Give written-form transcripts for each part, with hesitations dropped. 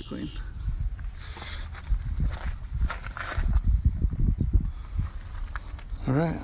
to clean. All right.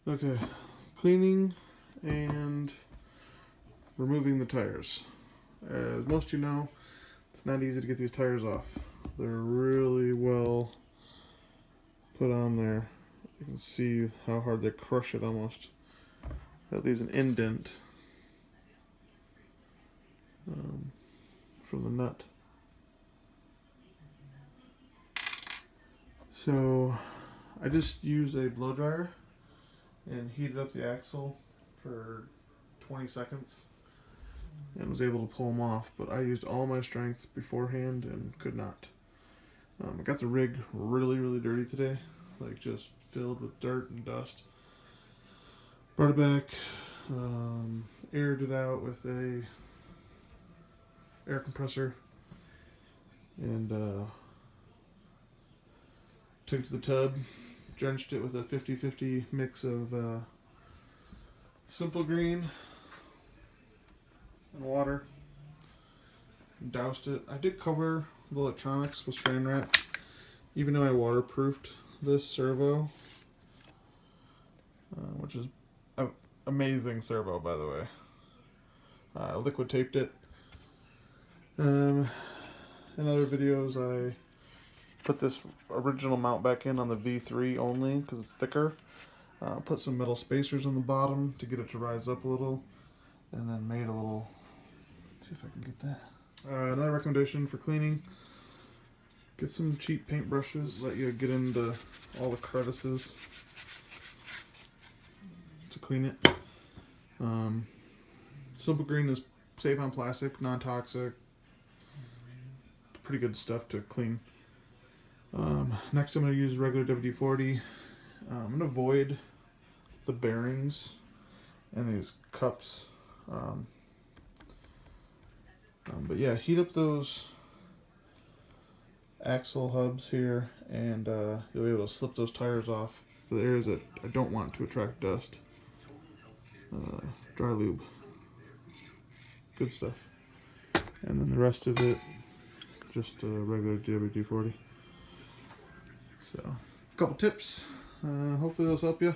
Okay, cleaning and removing the tires. As most of you know, it's not easy to get these tires off. They're really well put on there. You can see how hard they crush it almost. That leaves an indent from the nut. So I just used a blow dryer and heated up the axle for 20 seconds and was able to pull them off, but I used all my strength beforehand and could not. I got the rig really dirty today, like just filled with dirt and dust. Brought it back, aired it out with a air compressor, and took it to the tub, drenched it with a 50-50 mix of Simple Green and water, and doused it. I did cover the electronics with saran wrap, even though I waterproofed this servo, which is an amazing servo, by the way. I liquid taped it. In other videos, I put this original mount back in on the V3 only because it's thicker. Put some metal spacers on the bottom to get it to rise up a little, and then made a little. Let's see if I can get that. Another recommendation for cleaning: get some cheap paint brushes. Let you get into all the crevices to clean it. Simple Green is safe on plastic, non-toxic. Pretty good stuff to clean. Next I'm going to use regular WD-40. I'm going to avoid the bearings and these cups. But yeah, heat up those axle hubs here, and you'll be able to slip those tires off for the areas that I don't want to attract dust. Dry lube. Good stuff. And then the rest of it, just regular WD-40. So, a couple tips. Hopefully those help you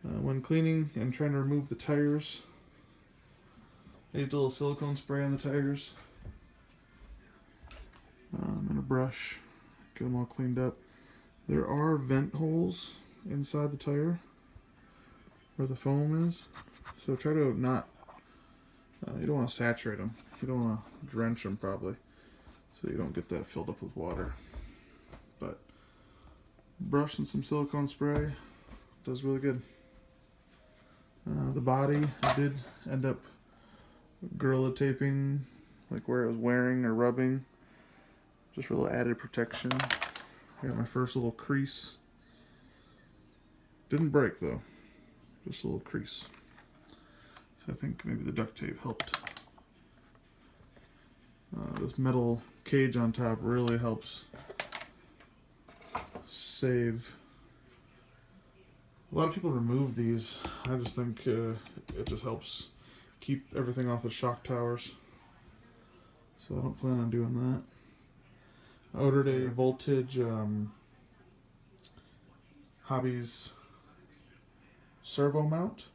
when cleaning and trying to remove the tires. I used a little silicone spray on the tires and a brush. Get them all cleaned up. There are vent holes inside the tire where the foam is, so try to not. You don't want to saturate them. You don't want to drench them probably, so you don't get that filled up with water. But brush and some silicone spray does really good. The body, I did end up Gorilla taping, like where it was wearing or rubbing, just for a little added protection. I got my first little crease. Didn't break though, just a little crease. So I think maybe the duct tape helped. This metal cage on top really helps save. A lot of people remove these. I just think it just helps keep everything off the shock towers. So I don't plan on doing that. I ordered a voltage Hobbies servo mount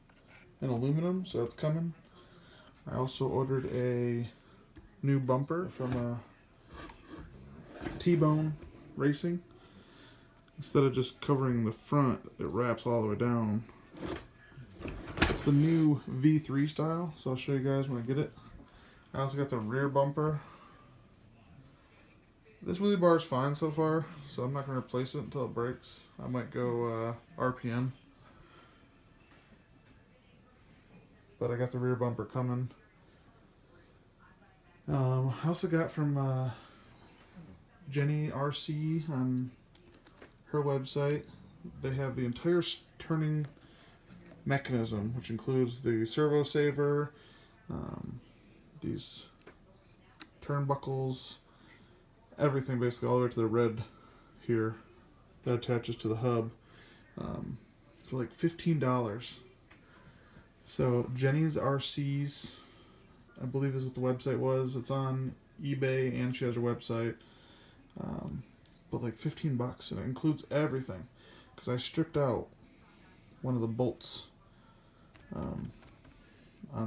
in aluminum, so that's coming. I also ordered a new bumper from T-Bone Racing. Instead of just covering the front, it wraps all the way down. It's the new V3 style, so I'll show you guys when I get it. I also got the rear bumper. This wheelie bar is fine so far, so I'm not going to replace it until it breaks. I might go RPM. But I got the rear bumper coming. I also got from Jenny RC on her website. They have the entire turning mechanism, which includes the servo saver, these turnbuckles, everything basically, all the way to the red here that attaches to the hub, for like $15. So Jenny's RCs, I believe is what the website was. It's on eBay and she has her website. But like $15, and it includes everything. Because I stripped out one of the bolts on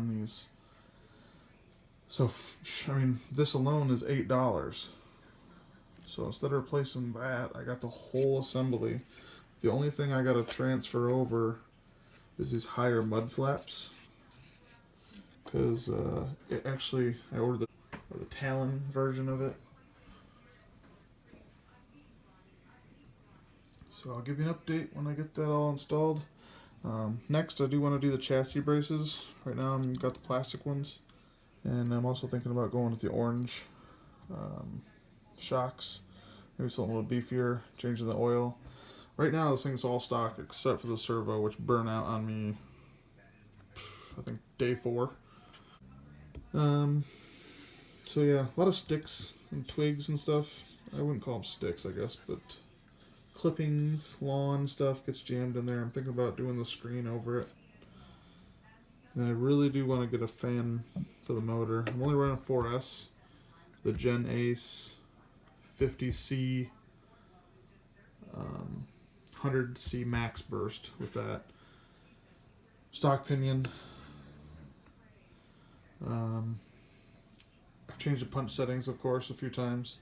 these. So I mean, this alone is $8. So instead of replacing that, I got the whole assembly. The only thing I got to transfer over is these higher mud flaps. Because it actually, I ordered the Talon version of it. So I'll give you an update when I get that all installed. Next, I do want to do the chassis braces. Right now I've got the plastic ones. And I'm also thinking about going with the orange shocks. Maybe something a little beefier, changing the oil. Right now this thing's all stock except for the servo, which burned out on me, I think, day 4. So yeah, a lot of sticks and twigs and stuff. I wouldn't call them sticks, I guess, but clippings, lawn stuff gets jammed in there. I'm thinking about doing the screen over it. And I really do want to get a fan for the motor. I'm only running a 4S, the Gen Ace 50C 100C max burst with that. Stock pinion. I've changed the punch settings, of course, a few times.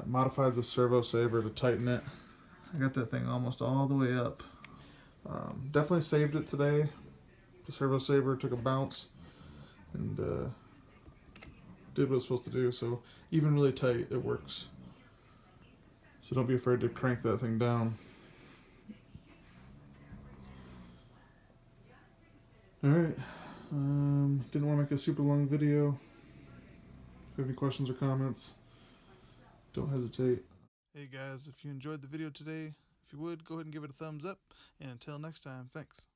Modified the servo saver to tighten it. I got that thing almost all the way up. Definitely saved it today. The servo saver took a bounce and did what it's supposed to do. So even really tight, it works. So don't be afraid to crank that thing down. Alright. Didn't want to make a super long video. If you have any questions or comments, don't hesitate. Hey guys, if you enjoyed the video today, if you would, go ahead and give it a thumbs up. And until next time, thanks.